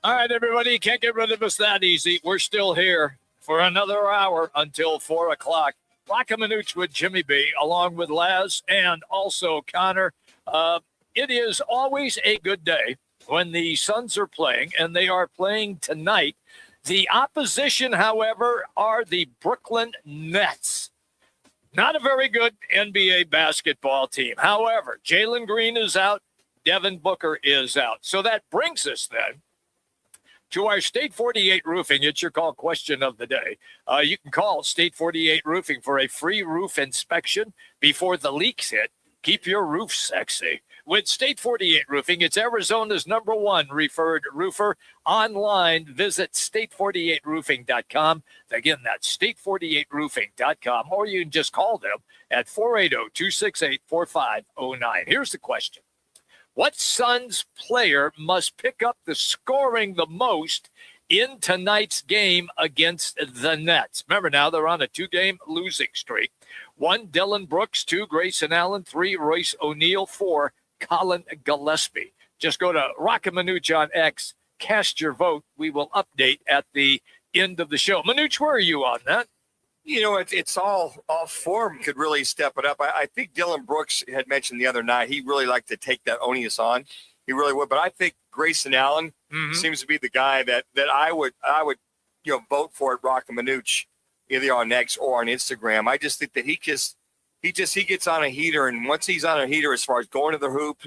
All right, everybody, can't get rid of us that easy. We're still here for another hour until 4 o'clock. Roc and Manuch with Jimmy B, along with Laz and also Connor. It is always a good day when the Suns are playing, and they are playing tonight. The opposition, however, are the Brooklyn Nets. Not a very good NBA basketball team. However, Jalen Green is out. Devin Booker is out. So that brings us then to our State 48 Roofing. It's your call question of the day. You can call State 48 Roofing for a free roof inspection before the leaks hit. Keep your roof sexy. With State 48 Roofing, it's Arizona's #1 referred roofer. Online, visit state48roofing.com. Again, that's state48roofing.com. Or you can just call them at 480-268-4509. Here's the question. What Suns player must pick up the scoring the most in tonight's game against the Nets? Remember now, they're on a 2-game losing streak. 1, Dillon Brooks. 2, Grayson Allen. 3, Royce O'Neal. 4, Colin Gillespie. Just go to Roc and Manuch on X. Cast your vote. We will update at the end of the show. Manuch, where are you on that? You know, it's all form could really step it up. I think Dillon Brooks had mentioned the other night he really liked to take that onus on. He really would. But I think Grayson Allen seems to be the guy that I would vote for at Roc and Manuch, either on X or on Instagram. I just think that he gets on a heater, and once he's on a heater as far as going to the hoop,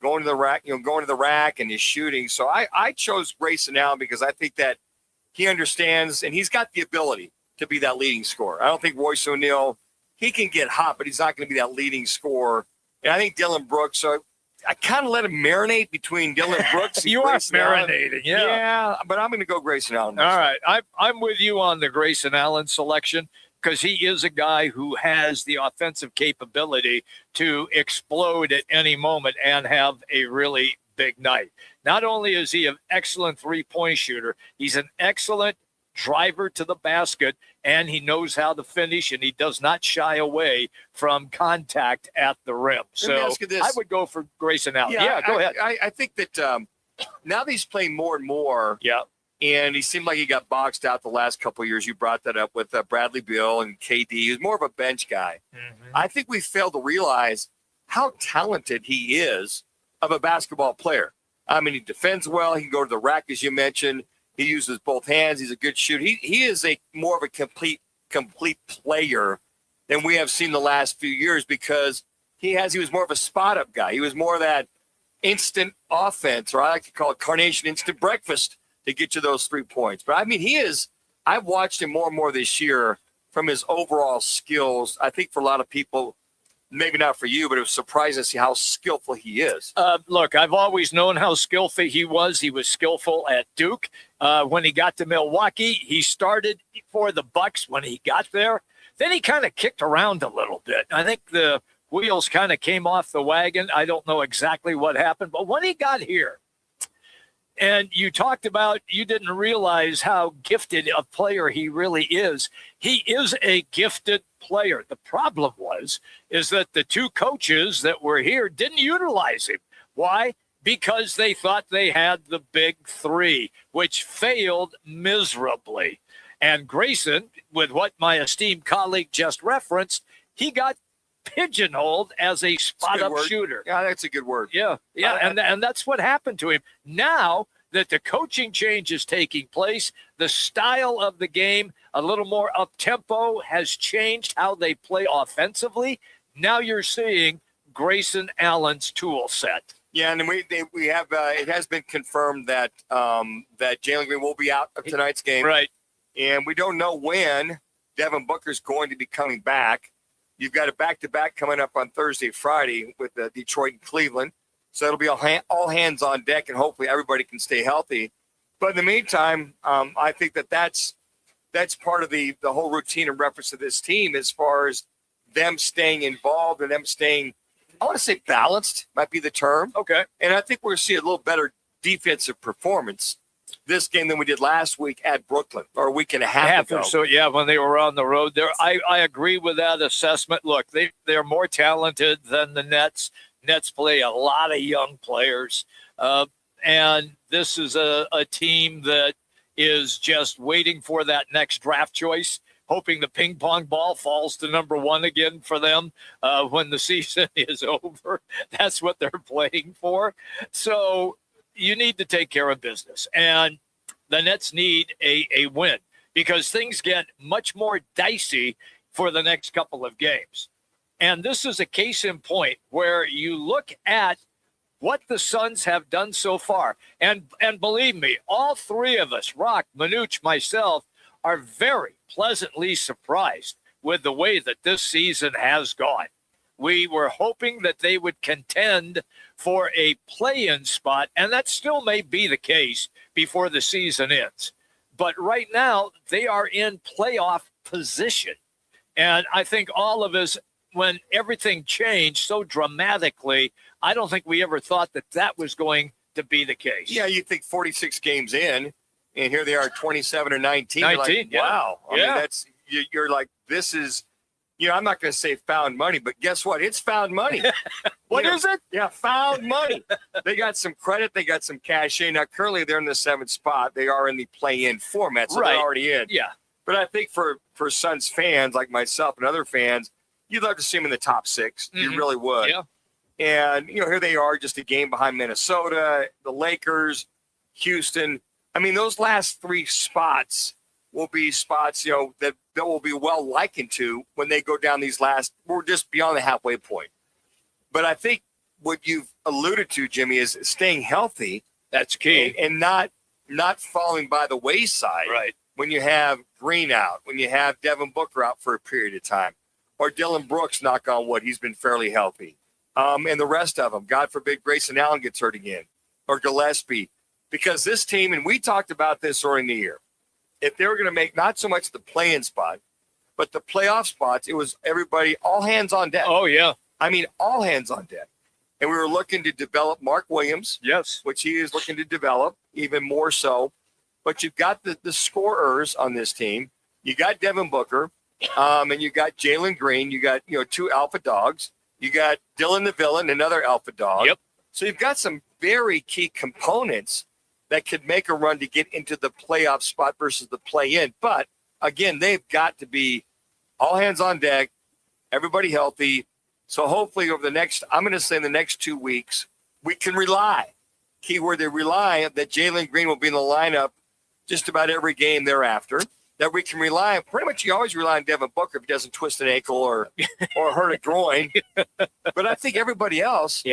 going to the rack, and his shooting. So I chose Grayson Allen because I think that he understands and he's got the ability to be that leading scorer. I don't think Royce O'Neal, he can get hot, but he's not going to be that leading scorer. And I think Dillon Brooks, so I kind of let him marinate between Dillon Brooks and You Grayson are Allen. marinating, Yeah, but I'm going to go Grayson Allen. All right. I'm with you on the Grayson Allen selection because he is a guy who has the offensive capability to explode at any moment and have a really big night. Not only is he an excellent three-point shooter, he's an excellent driver to the basket, and he knows how to finish, and he does not shy away from contact at the rim. So I would go for Grayson Allen. Yeah, go ahead. I think that now that he's playing more and more, and he seemed like he got boxed out the last couple of years. You brought that up with Bradley Beal and KD. He was more of a bench guy. I think we failed to realize how talented he is of a basketball player. I mean, he defends well. He can go to the rack, as you mentioned. He uses both hands. He's a good shooter. He is more of a complete player than we have seen the last few years because he was more of a spot-up guy. He was more of that instant offense, or I like to call it carnation instant breakfast to get you those 3 points. But, I mean, I've watched him more and more this year from his overall skills. I think for a lot of people, maybe not for you, but it was surprising to see how skillful he is. Look, I've always known how skillful he was. He was skillful at Duke. When he got to Milwaukee, he started for the Bucks when he got there. Then he kind of kicked around a little bit. I think the wheels kind of came off the wagon. I don't know exactly what happened, but when he got here, and you talked about you didn't realize how gifted a player he really is. He is a gifted player. The problem is that the two coaches that were here didn't utilize him. Why? Because they thought they had the big three, which failed miserably. And Grayson, with what my esteemed colleague just referenced, he got pigeonholed as a spot-up shooter. Yeah, that's a good word. Yeah, and that's what happened to him. Now that the coaching change is taking place, the style of the game, a little more up-tempo, has changed how they play offensively. Now you're seeing Grayson Allen's tool set. Yeah, and we have it has been confirmed that that Jalen Green will be out of tonight's game. Right. And we don't know when Devin Booker's going to be coming back. You've got a back-to-back coming up on Thursday, Friday with Detroit and Cleveland. So it'll be all hands on deck, and hopefully everybody can stay healthy. But in the meantime, I think that's part of the whole routine and reference to this team as far as them staying involved and them staying, I want to say balanced might be the term. Okay. And I think we're going to see a little better defensive performance this game than we did last week at Brooklyn, or a week and a half ago. So, yeah, when they were on the road there. I agree with that assessment. Look, they're more talented than the Nets. Nets play a lot of young players. And this is a team that is just waiting for that next draft choice, hoping the ping pong ball falls to number one again for them when the season is over. That's what they're playing for. So you need to take care of business. And the Nets need a win because things get much more dicey for the next couple of games. And this is a case in point where you look at what the Suns have done so far. And believe me, all three of us, Roc, Manuch, myself, are very pleasantly surprised with the way that this season has gone. We were hoping that they would contend for a play-in spot, and that still may be the case before the season ends. But right now, they are in playoff position. And I think all of us, when everything changed so dramatically, I don't think we ever thought that that was going to be the case. Yeah, you think 46 games in, and here they are 27 or 19. 19, you're like, yeah. wow. I Yeah. mean, that's, you're like, this is, I'm not going to say found money, but guess what? It's found money. What is it? Yeah, found money. They got some credit. They got some cachet. Now, currently, they're in the 7th spot. They are in the play-in format, so Right. they're already in. Yeah. But I think for Suns fans like myself and other fans, you'd love to see them in the top 6. You really would. Yeah. And, here they are, just a game behind Minnesota, the Lakers, Houston. I mean, those last 3 spots will be spots, that will be well likened to when they go down these last, we're just beyond the halfway point. But I think what you've alluded to, Jimmy, is staying healthy. That's key. And not falling by the wayside. Right. When you have Green out, when you have Devin Booker out for a period of time, or Dylan Brooks, knock on wood, he's been fairly healthy. And the rest of them, God forbid Grayson Allen gets hurt again, or Gillespie. Because this team, and we talked about this during the year, if they were going to make not so much the play-in spot, but the playoff spots, it was everybody, all hands on deck. Oh, yeah. I mean, all hands on deck. And we were looking to develop Mark Williams, Yes. which he is looking to develop even more so. But you've got the scorers on this team. You got Devin Booker, and you got Jalen Green. You got 2 alpha dogs. You got Dylan the Villain, another alpha dog. Yep. So you've got some very key components that could make a run to get into the playoff spot versus the play-in. But again, they've got to be all hands on deck, everybody healthy. So hopefully over the next 2 weeks, we can rely. Keyword, they rely that Jalen Green will be in the lineup just about every game thereafter. That we can rely on. Pretty much you always rely on Devin Booker if he doesn't twist an ankle or hurt a groin. But I think everybody else,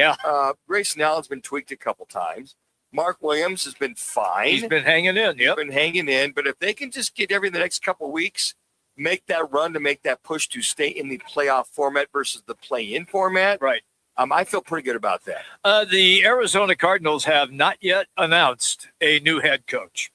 Grayson Allen's been tweaked a couple times. Mark Williams has been fine. He's been hanging in. He's been hanging in. But if they can just get every the next couple of weeks, make that run to make that push to stay in the playoff format versus the play-in format, Right. I feel pretty good about that. The Arizona Cardinals have not yet announced a new head coach.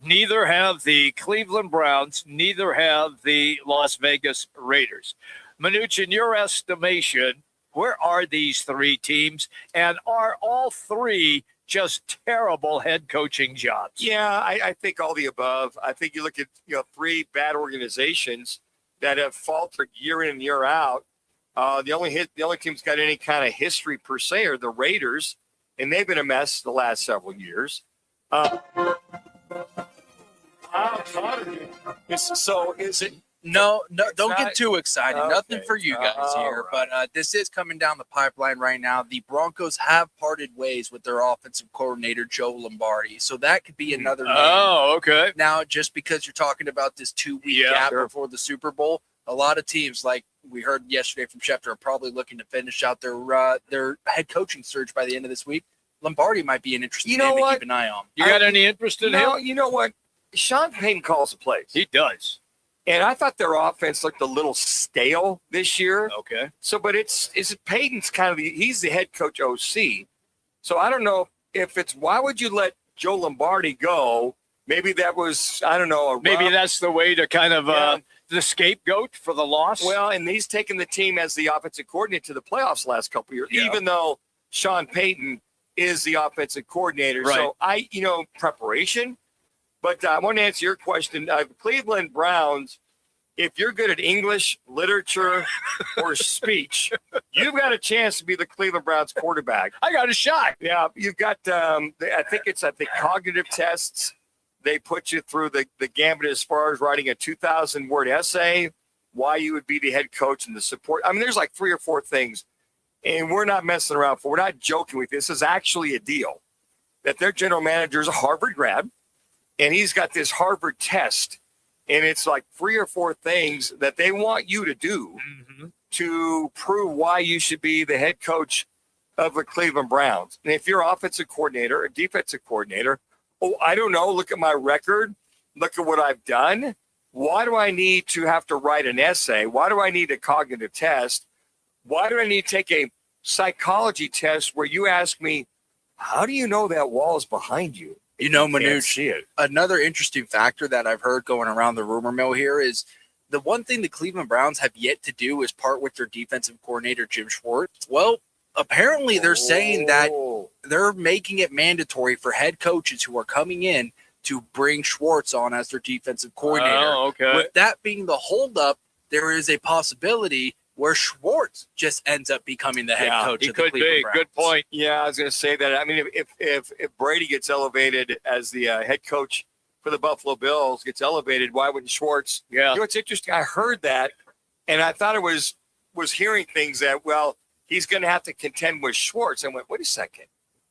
Neither have the Cleveland Browns. Neither have the Las Vegas Raiders. Manuch, in your estimation, where are these 3 teams? And are all 3 just terrible head coaching jobs? Yeah, I think all the above. I think you look at 3 bad organizations that have faltered year in and year out. The only team's got any kind of history per se are the Raiders, and they've been a mess the last several years. So is it? No, don't not- get too excited. Okay. Nothing for you guys All here. right. But this is coming down the pipeline right now. The Broncos have parted ways with their offensive coordinator, Joe Lombardi. So that could be another name. Oh, okay. Now, just because you're talking about this 2-week Yeah, gap sure. before the Super Bowl, a lot of teams, like we heard yesterday from Schefter, are probably looking to finish out their head coaching search by the end of this week. Lombardi might be an interesting You know name what? to keep an eye on. You got any interest in No, him? you know what? Sean Payton calls the plays. He does. And I thought their offense looked a little stale this year. Okay. So, but is it Payton's kind of he's the head coach OC. So I don't know if it's why would you let Joe Lombardi go? Maybe that was, I don't know. Maybe that's the way to kind of the scapegoat for the loss. Well, and he's taken the team as the offensive coordinator to the playoffs the last couple of years, Yeah. even though Sean Payton is the offensive coordinator. Right. So preparation. But I want to answer your question. Cleveland Browns, if you're good at English, literature, or speech, You've got a chance to be the Cleveland Browns quarterback. I got a shot. Yeah, you've got, I think cognitive tests. They put you through the gambit as far as writing a 2,000-word essay, why you would be the head coach and the support. I mean, there's like 3 or 4 things, and we're not messing around. We're not joking with this. This is actually a deal that their general manager is a Harvard grad, and he's got this Harvard test, and it's like 3 or 4 things that they want you to do to prove why you should be the head coach of the Cleveland Browns. And if you're offensive coordinator or defensive coordinator, I don't know, look at my record, look at what I've done. Why do I need to have to write an essay? Why do I need a cognitive test? Why do I need to take a psychology test where you ask me, how do you know that wall is behind you? You know, Can't Manuch, see it. another interesting factor that I've heard going around the rumor mill here is the one thing the Cleveland Browns have yet to do is part with their defensive coordinator, Jim Schwartz. Well, apparently they're saying that they're making it mandatory for head coaches who are coming in to bring Schwartz on as their defensive coordinator. Oh, okay. With that being the holdup, there is a possibility where Schwartz just ends up becoming the head coach He of the could Cleveland be. Browns. Good point. Yeah, I was going to say that. I mean, if Brady gets elevated as the head coach for the Buffalo Bills, gets elevated, why wouldn't Schwartz? Yeah. You know, it's interesting. I heard that, and I thought it was hearing things that, well, he's going to have to contend with Schwartz. I went, wait a second.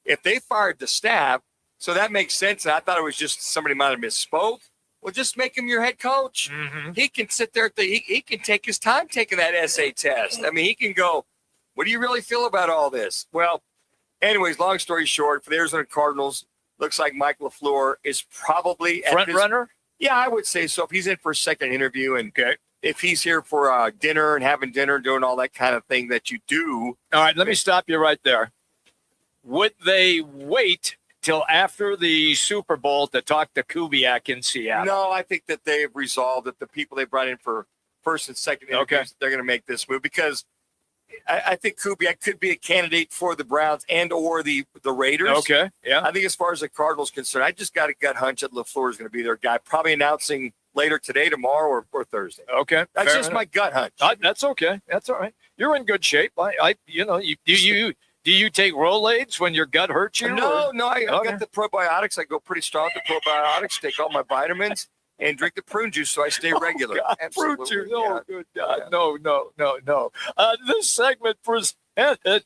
If they fired the staff, so that makes sense. And I thought it was just somebody might have misspoke. Well, just make him your head coach. He can sit there. He can take his time taking that essay test. I mean, he can go, what do you really feel about all this? Well, anyways, long story short, for the Arizona Cardinals, looks like Mike LaFleur is probably Front runner? Yeah, I would say so. If he's in for a second interview and if he's here for dinner and having dinner, doing all that kind of thing that you do. All right, let me stop you right there. Would they wait till after the Super Bowl to talk to Kubiak in Seattle? No, I think that they've resolved that the people they brought in for first and second interviews, they're going to make this move because I think Kubiak could be a candidate for the Browns and or the Raiders. Okay, yeah. I think as far as the Cardinals concerned, I just got a gut hunch that LaFleur is going to be their guy, probably announcing later today, tomorrow, or Thursday. Okay, that's just my gut hunch. That's okay. That's all right. You're in good shape. Do you take Rolaids when your gut hurts you? No, I got the probiotics. I go pretty strong with the probiotics, take all my vitamins, and drink the prune juice so I stay regular. God, prune juice. Oh, good God. Yeah. No. This segment presented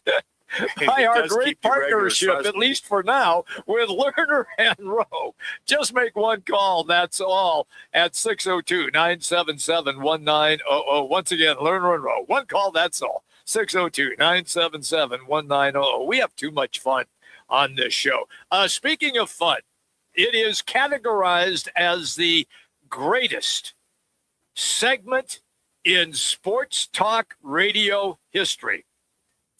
by our great partnership, at least for now, with Lerner and Rowe. Just make one call, that's all, at 602-977-1900. Once again, Lerner and Rowe. One call, that's all. 602-977-1900. We have too much fun on this show. Speaking of fun, it is categorized as the greatest segment in sports talk radio history.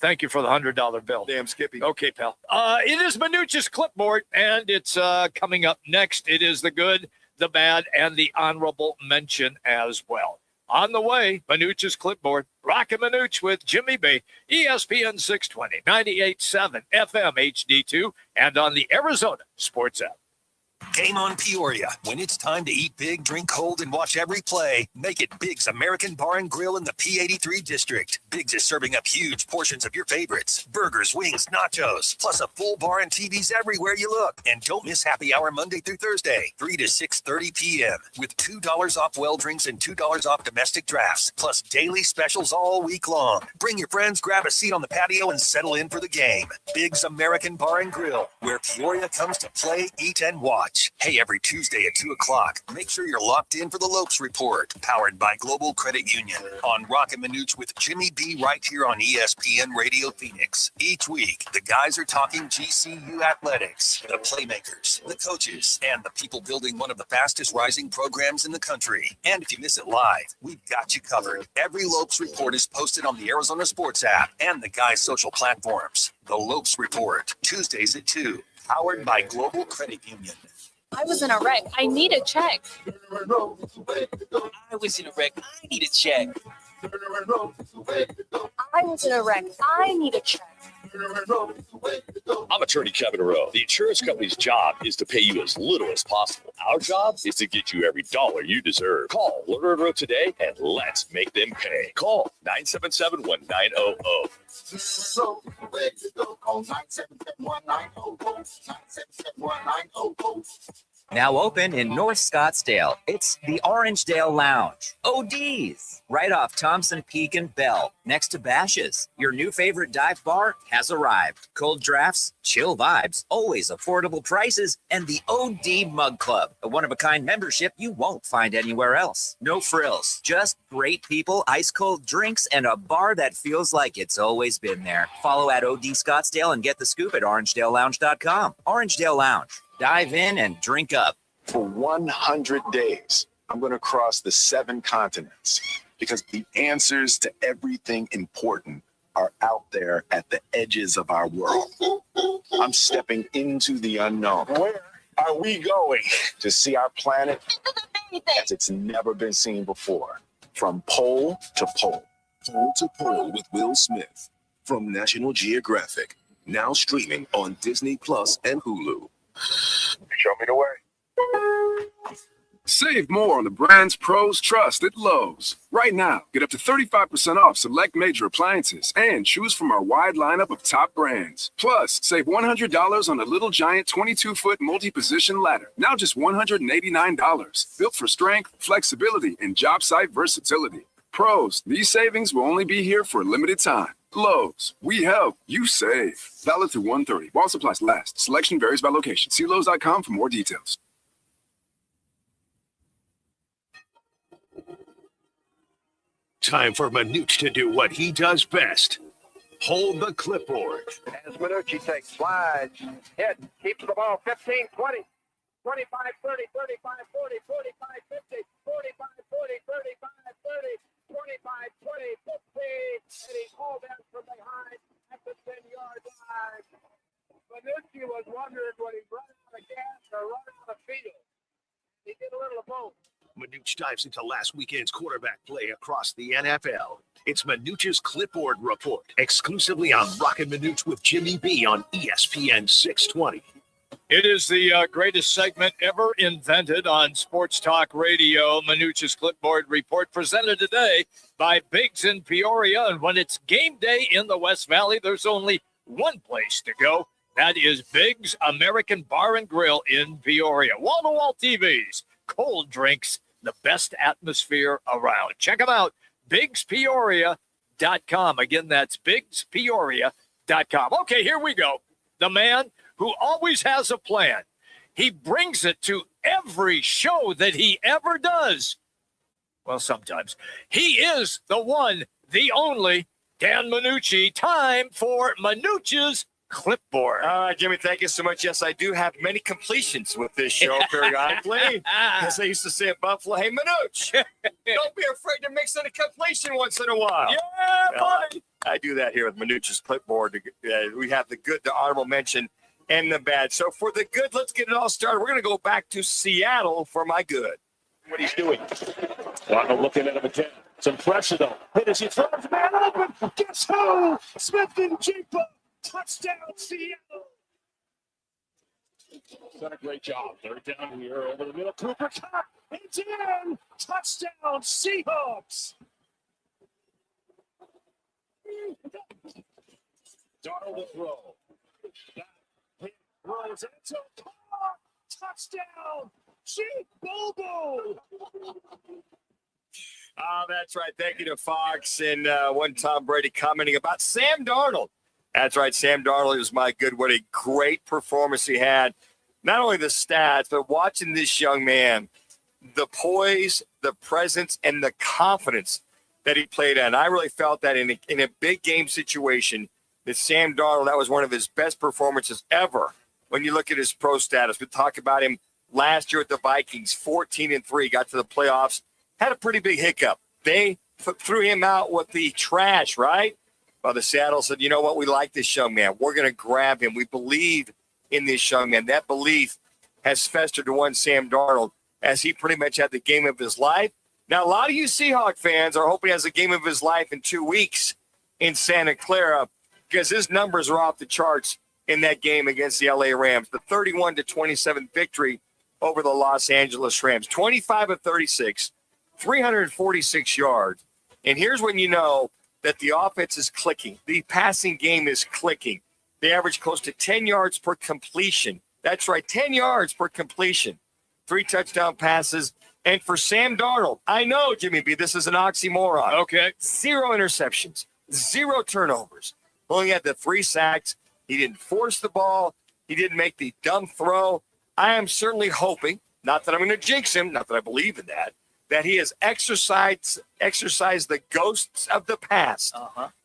Thank you for the $100 bill. Damn, Skippy. Okay, pal. It is Manuch's clipboard, and it's coming up next. It is the good, the bad, and the honorable mention as well. On the way, Manuch's clipboard. Roc and Manuch with Jimmy B, ESPN 620, 98.7 FM HD2, and on the Arizona Sports app. Game on Peoria. When it's time to eat big, drink cold, and watch every play, make it Big's American Bar and Grill in the P83 district. Big's is serving up huge portions of your favorites. Burgers, wings, nachos, plus a full bar and TVs everywhere you look. And don't miss happy hour Monday through Thursday, 3 to 6:30 p.m. with $2 off well drinks and $2 off domestic drafts, plus daily specials all week long. Bring your friends, grab a seat on the patio, and settle in for the game. Big's American Bar and Grill, where Peoria comes to play, eat, and watch. Hey, every Tuesday at 2 o'clock, make sure you're locked in for the Lopes Report, powered by Global Credit Union, on Roc and Manuch with Jimmy B right here on ESPN Radio Phoenix. Each week, the guys are talking GCU athletics, the playmakers, the coaches, and the people building one of the fastest rising programs in the country. And if you miss it live, we've got you covered. Every Lopes Report is posted on the Arizona Sports app and the guys' social platforms. The Lopes Report, Tuesdays at 2. Powered by Global Credit Union. I was in a wreck. I need a check. I was in a wreck. I need a check. I was in a wreck. I need a check. I'm attorney Kevin Rowe. The insurance company's job is to pay you as little as possible. Our job is to get you every dollar you deserve. Call Lerner and Rowe today and let's make them pay. Call 977-1900. So where to go? Call 977-1900. Now open in North Scottsdale. It's the Orangedale Lounge. ODs, right off Thompson Peak and Bell, next to Bash's. Your new favorite dive bar has arrived. Cold drafts, chill vibes, always affordable prices, and the OD Mug Club, a one-of-a-kind membership you won't find anywhere else. No frills, just great people, ice-cold drinks, and a bar that feels like it's always been there. Follow at OD Scottsdale and get the scoop at orangedalelounge.com. Orangedale Lounge. Dive in and drink up. For 100 days, I'm going to cross the 7 continents because the answers to everything important are out there at the edges of our world. I'm stepping into the unknown. Where are we going? To see our planet as it's never been seen before. From pole to pole. Pole to Pole with Will Smith from National Geographic. Now streaming on Disney Plus and Hulu. Show me the way. Save more on the brands pros trust at Lowe's. Right now, get up to 35% off select major appliances and choose from our wide lineup of top brands. Plus, save $100 on a Little Giant 22-foot multi-position ladder. Now just $189. Built for strength, flexibility, and job site versatility. Pros, these savings will only be here for a limited time. Lowe's, we help, you save. Valid through 1/30. While supplies last. Selection varies by location. See Lowe's.com for more details. Time for Manuch to do what he does best. Hold the clipboard. As Manucci takes slides, hit, keeps the ball 15, 20, 25, 30, 35, 40, 45, 50, 45, 40, 35, 30, 25, 20, 50, and he's hauled out from behind at the 10-yard line. Manucci was wondering when he run out of gas or run out of field. He did a little of both. Manuch dives into last weekend's quarterback play across the NFL. It's Manuch's Clipboard Report, exclusively on Roc and Manuch with Jimmy B on ESPN 620. It is the greatest segment ever invented on Sports Talk Radio. Manuch's Clipboard Report, presented today by Biggs in Peoria. And when it's game day in the West Valley, there's only one place to go. That is Biggs American Bar and Grill in Peoria. Wall-to-wall TVs, cold drinks, the best atmosphere around. Check them out, BiggsPeoria.com. Again, that's BiggsPeoria.com. Okay, here we go. The man who always has a plan. He brings it to every show that he ever does. Well, sometimes. He is the one, the only, Dan Manucci. Time for Manuch's Clipboard. All right, Jimmy, thank you so much. Yes, I do have many completions with this show periodically. As they used to say at Buffalo, hey, Manuch, don't be afraid to mix in a completion once in a while. Yeah, buddy. I do that here with Manuch's Clipboard. We have the good, the honorable mention, and the bad. So for the good, let's get it all started. We're going to go back to Seattle for my good. What he's doing. Ronald looking at him again. Some pressure, though. Hit as he throws, man open. Guess who? Smith and Jigba. Touchdown, Seattle. Done a great job. Third down here over the middle. Cooper Cup. It's in. Touchdown, Seahawks. Darnold to throw. Rolls into Carr. Touchdown, Chief Bobo. Oh, that's right. Thank you to Fox and one Tom Brady commenting about Sam Darnold. That's right. Sam Darnold is my good. What a great performance he had. Not only the stats, but watching this young man, the poise, the presence, and the confidence that he played at. And I really felt that in a big game situation, that Sam Darnold, that was one of his best performances ever. When you look at his pro status, we talked about him last year at the Vikings, 14-3, got to the playoffs, had a pretty big hiccup. They threw him out with the trash, right? Well, the Seattle said, you know what? We like this young man. We're going to grab him. We believe in this young man. That belief has festered to one Sam Darnold as he pretty much had the game of his life. Now, a lot of you Seahawk fans are hoping he has the game of his life in 2 weeks in Santa Clara. because his numbers are off the charts in that game against the LA Rams. The 31-27 victory over the Los Angeles Rams. 25 of 36, 346 yards. And here's when you know that the offense is clicking. The passing game is clicking. They average close to 10 yards per completion. That's right, 10 yards per completion. 3 touchdown passes. And for Sam Darnold, I know, Jimmy B, this is an oxymoron. Okay. 0 interceptions, 0 turnovers. Only had the 3 sacks. He didn't force the ball. He didn't make the dumb throw. I am certainly hoping, not that I'm going to jinx him, not that I believe in that he has exercised the ghosts of the past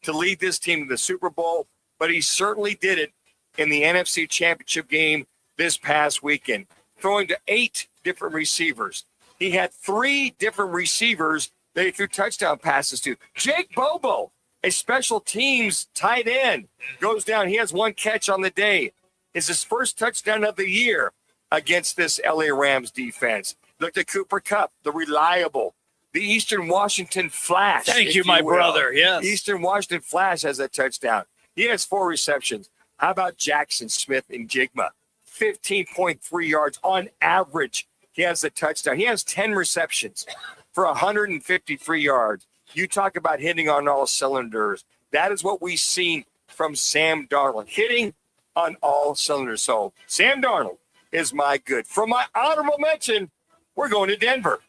to lead this team to the Super Bowl. But he certainly did it in the NFC Championship game this past weekend, throwing to 8 different receivers. He had 3 different receivers that he threw touchdown passes to. Jake Bobo, a special teams tight end, goes down. He has 1 catch on the day. It's his first touchdown of the year against this LA Rams defense. Look at Cooper Kupp, the reliable, the Eastern Washington Flash. Thank you, my brother. Yes. Eastern Washington Flash has a touchdown. He has 4 receptions. How about Jackson Smith and Jigma? 15.3 yards on average. He has a touchdown. He has 10 receptions for 153 yards. You talk about hitting on all cylinders. That is what we've seen from Sam Darnold, hitting on all cylinders. So Sam Darnold is my good. From my honorable mention, we're going to Denver.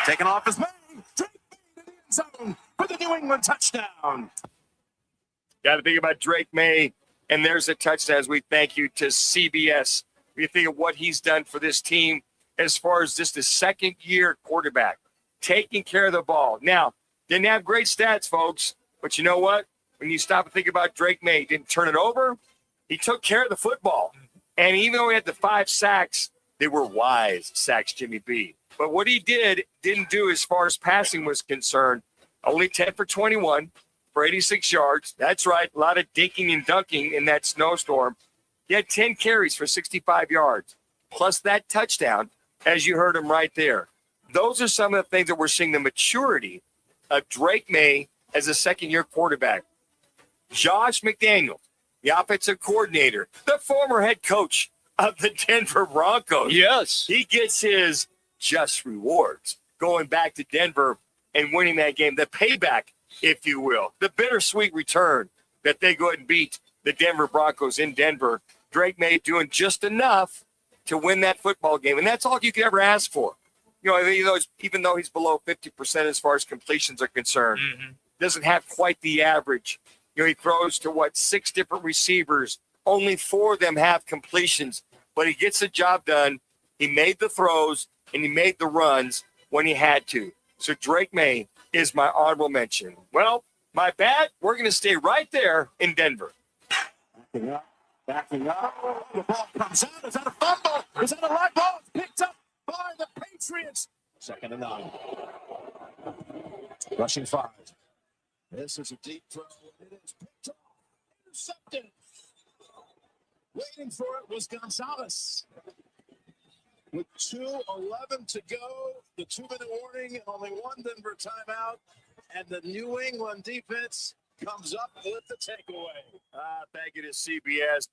Taking off his man. Drake May to the end zone for the New England touchdown. Got to think about Drake May, and there's a touchdown as we thank you to CBS. We think of what he's done for this team as far as just a second-year quarterback, taking care of the ball. Now, didn't have great stats, folks, but you know what? When you stop and think about Drake May, he didn't turn it over. He took care of the football. And even though he had the 5 sacks, they were wise sacks, Jimmy B. But what he didn't do as far as passing was concerned, only 10 for 21 for 86 yards. That's right, a lot of dinking and dunking in that snowstorm. He had 10 carries for 65 yards, plus that touchdown, as you heard him right there. Those are some of the things that we're seeing the maturity of Drake May as a second-year quarterback. Josh McDaniels, the offensive coordinator, the former head coach of the Denver Broncos. Yes. He gets his just rewards going back to Denver and winning that game. The payback, if you will, the bittersweet return that they go ahead and beat the Denver Broncos in Denver. Drake May doing just enough to win that football game. And that's all you could ever ask for. You know, even though he's below 50% as far as completions are concerned, doesn't have quite the average. You know, he throws to 6 different receivers. Only 4 of them have completions, but he gets the job done. He made the throws and he made the runs when he had to. So Drake May is my honorable mention. Well, my bad. We're going to stay right there in Denver. Backing up. The ball comes out. Is that a fumble? Is that a live ball? It's picked up by the Patriots. 2nd and 9. Rushing 5. This is a deep throw. It is picked off. Intercepted. Waiting for it was Gonzalez. With 2:11 to go, the 2-minute warning, and only 1 Denver timeout, and the New England defense comes up with the takeaway. Thank you to CBS.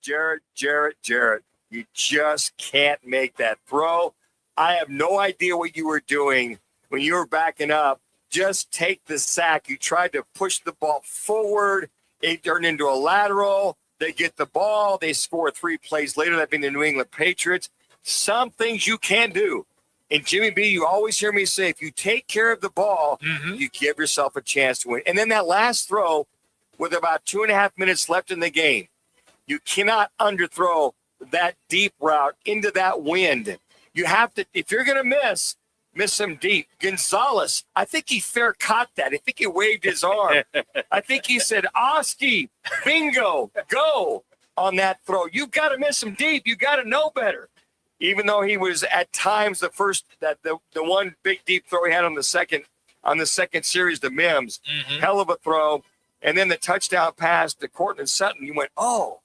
Jarrett. You just can't make that throw. I have no idea what you were doing when you were backing up. Just take the sack. You tried to push the ball forward. It turned into a lateral. They get the ball. They score 3 plays later, that being the New England Patriots. Some things you can do. And Jimmy B, you always hear me say, if you take care of the ball, you give yourself a chance to win. And then that last throw, with about 2.5 minutes left in the game, you cannot underthrow that deep route into that wind. You have to, if you're going to miss him deep. Gonzalez, I think he fair caught that. I think he waved his arm. I think he said, Oski, bingo, go on that throw. You've got to miss him deep. You got to know better. Even though he was at times the one big deep throw he had on the second series, the Mims, hell of a throw. And then the touchdown pass to Courtland Sutton. You went, oh,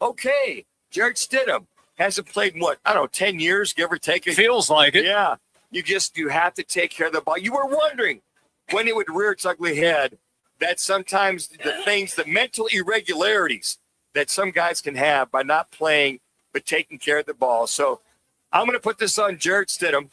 okay. Jarrett Stidham hasn't played in 10 years, give or take. Feels like it. Yeah. You have to take care of the ball. You were wondering when it would rear its ugly head that sometimes the mental irregularities that some guys can have by not playing but taking care of the ball. So I'm going to put this on Jarrett Stidham,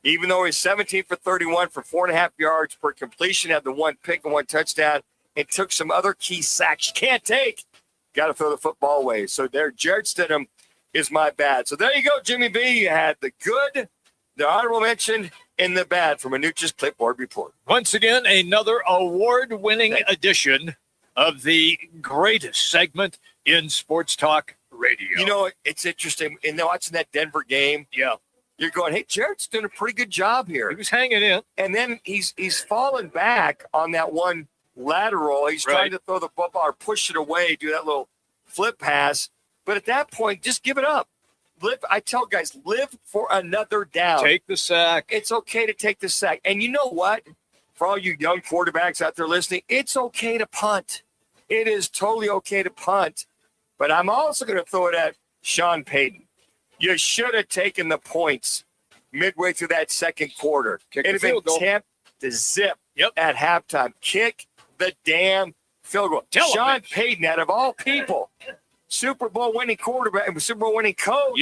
even though he's 17 for 31 for 4.5 yards per completion, had the one pick and one touchdown, and took some other key sacks you can't take. Got to throw the football away. So there, Jarrett Stidham is my bad. So there you go, Jimmy B. You had the good, the honorable mention, and the bad from Manuch's Clipboard Report. Once again, another award-winning edition of the greatest segment in sports talk radio. You know, it's interesting. In watching that Denver game, you're going, hey, Jarrett's doing a pretty good job here. He was hanging in. And then he's fallen back on that one lateral. He's trying to throw the football or push it away, do that little flip pass. But at that point, just give it up. I tell guys, live for another down. Take the sack. It's okay to take the sack. And you know what? For all you young quarterbacks out there listening, it's okay to punt. It is totally okay to punt. But I'm also going to throw it at Sean Payton. You should have taken the points midway through that second quarter. It had been 10 to zip at halftime. Kick the damn field goal. Sean Payton, out of all people, Super Bowl winning quarterback, Super Bowl winning coach.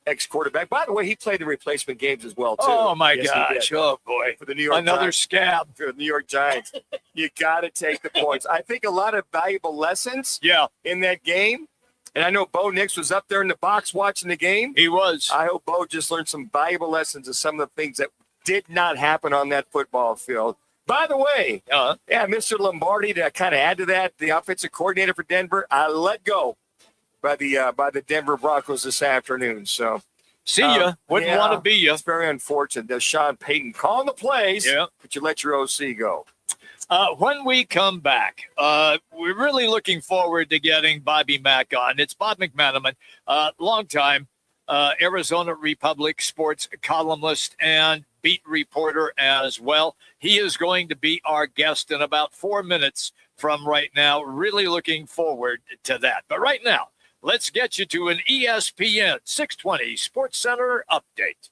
Ex-quarterback. By the way, he played the replacement games as well, too. Oh, my gosh. Oh, boy. For the New York Another Giants. scab. For the New York Giants. You got to take the points. I think a lot of valuable lessons in that game. And I know Bo Nix was up there in the box watching the game. He was. I hope Bo just learned some valuable lessons of some of the things that did not happen on that football field. By the way, Mr. Lombardi, to kind of add to that, the offensive coordinator for Denver, I let go by the Denver Broncos this afternoon. So see ya. Wouldn't want to be you. It's very unfortunate that Sean Payton calling the plays, but you let your OC go. When we come back, we're really looking forward to getting Bobby Mack on. It's Bob McManaman, longtime Arizona Republic sports columnist and beat reporter as well. He is going to be our guest in about 4 minutes from right now. Really looking forward to that. But right now, let's get you to an ESPN 620 Sports Center update.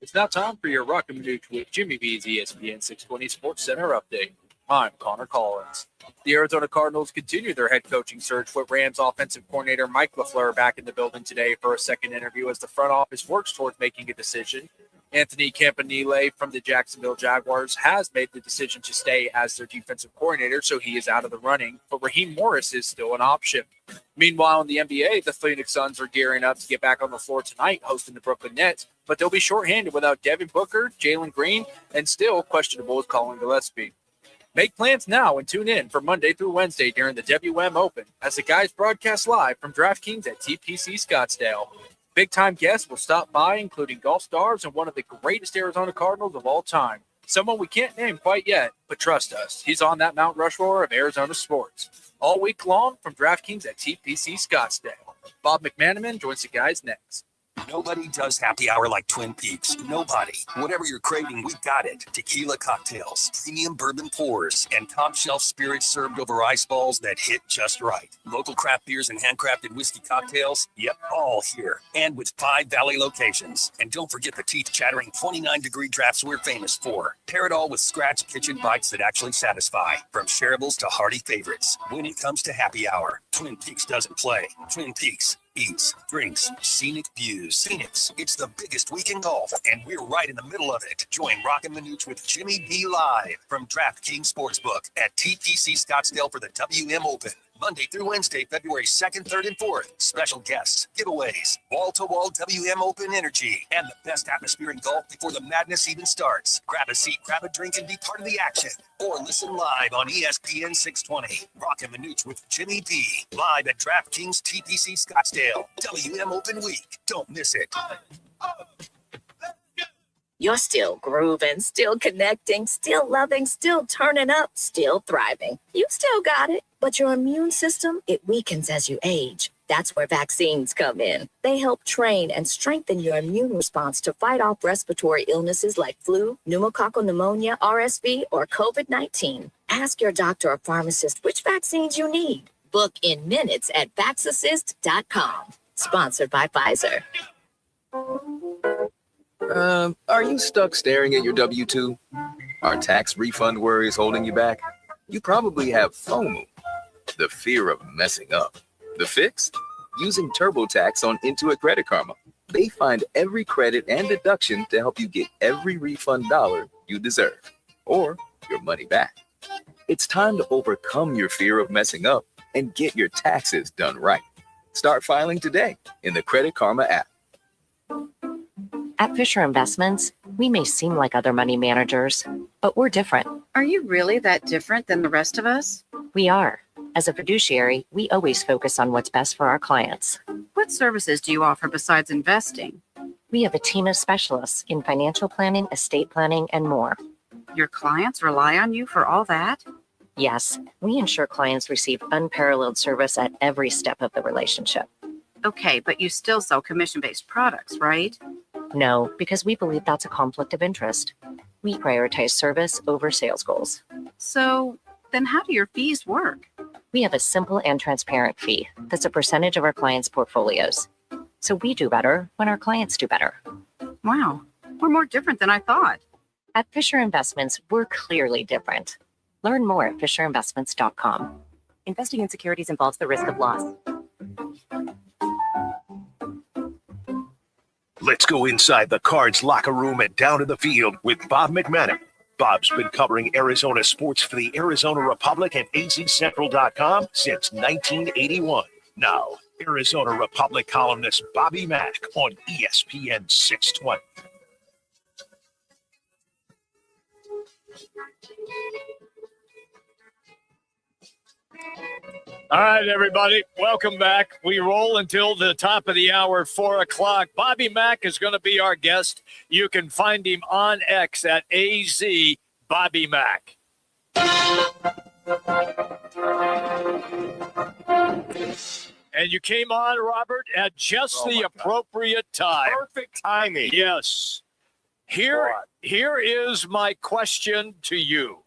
It's now time for your Roc and Manuch with Jimmy B's ESPN 620 Sports Center update. I'm Connor Collins. The Arizona Cardinals continue their head coaching search with Rams offensive coordinator Mike LaFleur back in the building today for a second interview as the front office works towards making a decision. Anthony Campanile from the Jacksonville Jaguars has made the decision to stay as their defensive coordinator, so he is out of the running, but Raheem Morris is still an option. Meanwhile, in the NBA, the Phoenix Suns are gearing up to get back on the floor tonight hosting the Brooklyn Nets, but they'll be shorthanded without Devin Booker, Jalen Green, and still questionable with Colin Gillespie. Make plans now and tune in for Monday through Wednesday during the WM Open as the guys broadcast live from DraftKings at TPC Scottsdale. Big-time guests will stop by, including golf stars and one of the greatest Arizona Cardinals of all time. Someone we can't name quite yet, but trust us, he's on that Mount Rushmore of Arizona sports. All week long from DraftKings at TPC Scottsdale. Bob McManaman joins the guys next. Nobody does happy hour like Twin Peaks. Nobody. Whatever you're craving, we got it. Tequila cocktails, premium bourbon pours, and top shelf spirits served over ice balls that hit just right. Local craft beers and handcrafted whiskey cocktails, yep, all here. And with 5 Valley locations. And don't forget the teeth-chattering 29-degree drafts we're famous for. Pair it all with scratch kitchen bites that actually satisfy. From shareables to hearty favorites. When it comes to happy hour, Twin Peaks doesn't play. Twin Peaks eats, drinks, scenic views. Phoenix, it's the biggest week in golf, and we're right in the middle of it. Join Roc and Manuch with Jimmy B live from DraftKings Sportsbook at TPC Scottsdale for the WM Open. Monday through Wednesday, February 2nd, 3rd, and 4th. Special guests, giveaways, wall-to-wall WM Open energy, and the best atmosphere in golf before the madness even starts. Grab a seat, grab a drink, and be part of the action. Or listen live on ESPN 620. Roc and Manuch with Jimmy B. Live at DraftKings TPC Scottsdale. WM Open Week. Don't miss it. You're still grooving, still connecting, still loving, still turning up, still thriving. You still got it, but your immune system, it weakens as you age. That's where vaccines come in. They help train and strengthen your immune response to fight off respiratory illnesses like flu, pneumococcal pneumonia, RSV, or COVID-19. Ask your doctor or pharmacist which vaccines you need. Book in minutes at vaxassist.com. Sponsored by Pfizer. Are you stuck staring at your W-2? Are tax refund worries holding you back? You probably have FOMO, the fear of messing up. The fix? Using TurboTax on Intuit Credit Karma. They find every credit and deduction to help you get every refund dollar you deserve, or your money back. It's time to overcome your fear of messing up and get your taxes done right. Start filing today in the Credit Karma app. At Fisher Investments, we may seem like other money managers, but we're different. Are you really that different than the rest of us? We are. As a fiduciary, we always focus on what's best for our clients. What services do you offer besides investing? We have a team of specialists in financial planning, estate planning, and more. Your clients rely on you for all that? Yes, we ensure clients receive unparalleled service at every step of the relationship. Okay, but you still sell commission-based products, right? No, because we believe that's a conflict of interest. We prioritize service over sales goals. So then how do your fees work? We have a simple and transparent fee that's a percentage of our clients' portfolios. So we do better when our clients do better. Wow, we're more different than I thought. At Fisher Investments, we're clearly different. Learn more at FisherInvestments.com. Investing in securities involves the risk of loss. Let's go inside the Cards locker room and down to the field with Bob McManus. Bob's been covering Arizona sports for the Arizona Republic and azcentral.com since 1981. Now, Arizona Republic columnist Bobby Mack on ESPN 620. All right, everybody, welcome back. We roll until the top of the hour, 4 o'clock. Bobby Mack is going to be our guest. You can find him on X at AZ Bobby Mack. And you came on, Robert, at just the appropriate time. Perfect timing. Yes. Here is my question to you.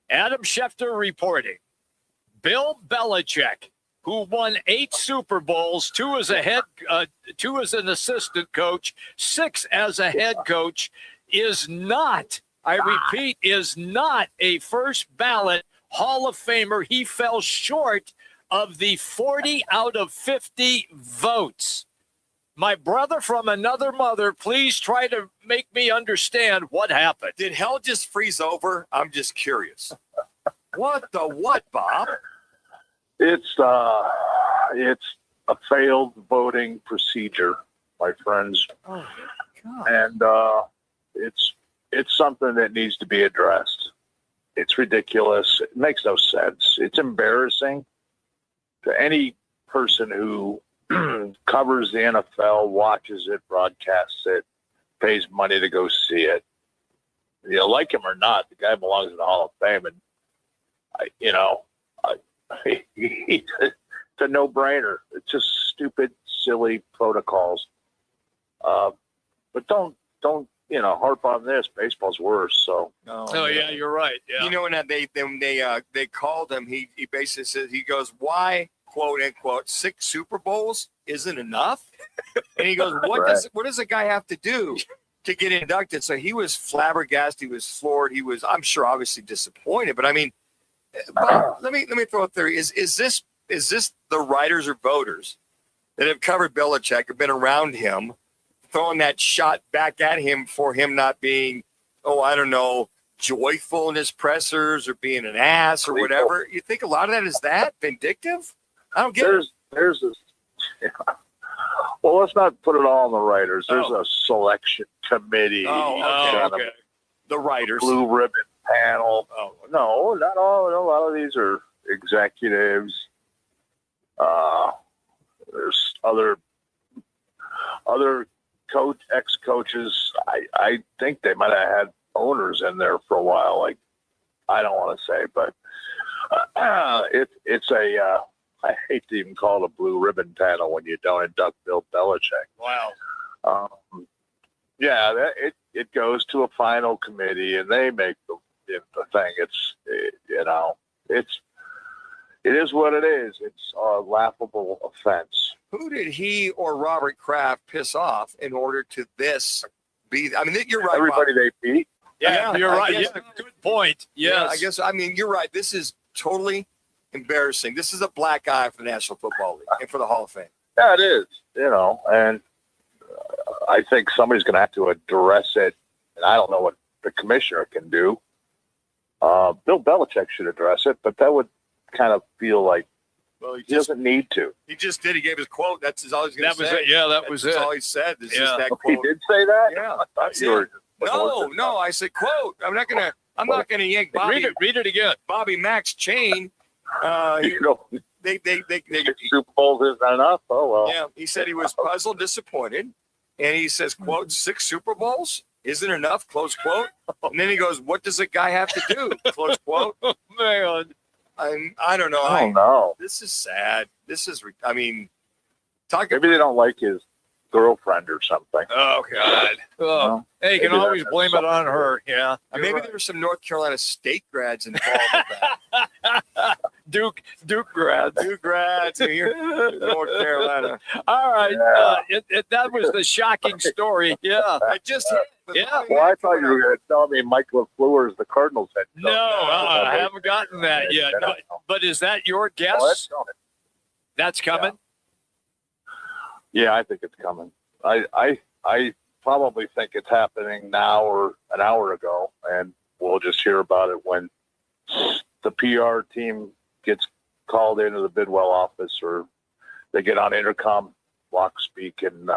Adam Schefter reporting. Bill Belichick, who won 8 Super Bowls, 2 as an assistant coach, 6 as a head coach, is not, I repeat, is not a first ballot Hall of Famer. He fell short of the 40 out of 50 votes. My brother from another mother, please try to make me understand what happened. Did hell just freeze over? I'm just curious. What the what, Bob? It's a failed voting procedure, my friends. Oh, God. And it's something that needs to be addressed. It's ridiculous. It makes no sense. It's embarrassing to any person who covers the NFL, watches it, broadcasts it, pays money to go see it. You like him or not, the guy belongs in the Hall of Fame, and it's a no-brainer. It's just stupid, silly protocols. But don't harp on this. Baseball's worse. So. Oh yeah, you're right. Yeah. You know, when they called him, he basically said, he goes, "Why, quote unquote, 6 Super Bowls isn't enough?" And he goes, "What does a guy have to do to get inducted?" So he was flabbergasted. He was floored. He was, I'm sure, obviously disappointed. But I mean, Bob, let me throw a theory. Is this the writers or voters that have covered Belichick, have been around him, throwing that shot back at him for him not being, joyful in his pressers or being an ass or whatever? You think a lot of that is that vindictive? I don't get it. There's this. Yeah. Well, let's not put it all on the writers. There's a selection committee. Okay. The writers. Blue ribbon panel. Oh, no, not all. A lot of these are executives. There's other ex-coaches. I think they might have had owners in there for a while. Like, I don't want to say, but it's a. I hate to even call it a blue ribbon panel when you don't induct Bill Belichick. Wow. It goes to a final committee and they make the thing. It is what it is. It's a laughable offense. Who did he or Robert Kraft piss off in order to this be. I mean, you're right. Everybody Bob. they beat. Yeah, you're I right. guess- Yeah, good point. Yes. I guess. I mean, you're right. This is totally embarrassing. This is a black eye for the National Football League and for the Hall of Fame. Yeah, it is. And I think somebody's going to have to address it. And I don't know what the commissioner can do. Bill Belichick should address it, but that would kind of feel like he doesn't need to. He just did. He gave his quote. That's all he's going to say. That was it. Yeah, that was That's it. all he said. Is Yeah. just that He quote. did say that? Yeah. I thought That's you were it. No. I said quote. I'm not gonna yank Bobby. Read it again. Bobby Mack's chain. You know, They Super Bowls isn't enough. Oh well. Yeah, he said he was puzzled, disappointed, and he says, "quote 6 Super Bowls isn't enough." Close quote. And then he goes, "What does a guy have to do?" Close quote. Man, I don't know. Oh no. This is sad. This is. I mean, Maybe they don't like his girlfriend or something. Oh God. Oh. Hey, you can Maybe always that's blame it on her. Yeah. maybe there were some North Carolina State grads involved with that. Duke grads. Two grads here, North Carolina. All right. That was the shocking story. Yeah. I just hit. With Yeah. Bobby Well, I Mack thought you were going to tell me Mike LaFleur is the Cardinals head coach. No, I haven't gotten that yet. But is that your guess? Oh, that's coming. That's coming? Yeah, I think it's coming. I probably think it's happening now or an hour ago, and we'll just hear about it when the PR team gets called into the Bidwell office or they get on intercom, block speak, and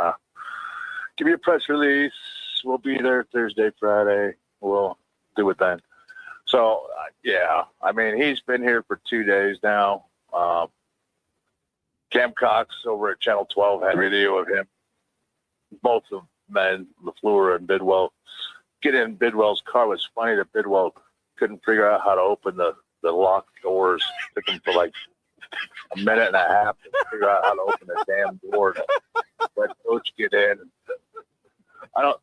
give me a press release. We'll be there Thursday, Friday. We'll do it then. So, yeah, I mean, he's been here for 2 days now. Cam Cox over at Channel 12 had a video of him. Both of men, LaFleur and Bidwell, get in Bidwell's car. It was funny that Bidwell couldn't figure out how to open the locked doors. It took him for like a minute and a half to figure out how to open the damn door to let Coach get in. I don't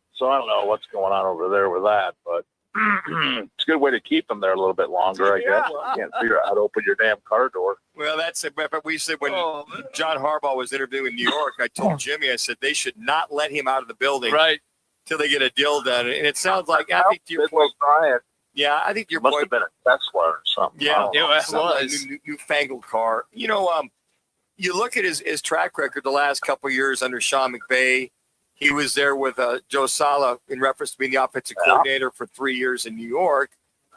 know what's going on over there with that, but it's a good way to keep them there a little bit longer, I guess. You can't figure out how to open your damn car door. Well, that's it. But we said when John Harbaugh was interviewing New York, I told Jimmy, I said they should not let him out of the building till they get a deal done. And it sounds like, I think to your point, yeah, I think your must point have been a Tesla or something. Yeah, it was was. newfangled car. You know, you look at his track record the last couple of years under Sean McVay. He was there with Joe Sala in reference to being the offensive coordinator for 3 years in New York.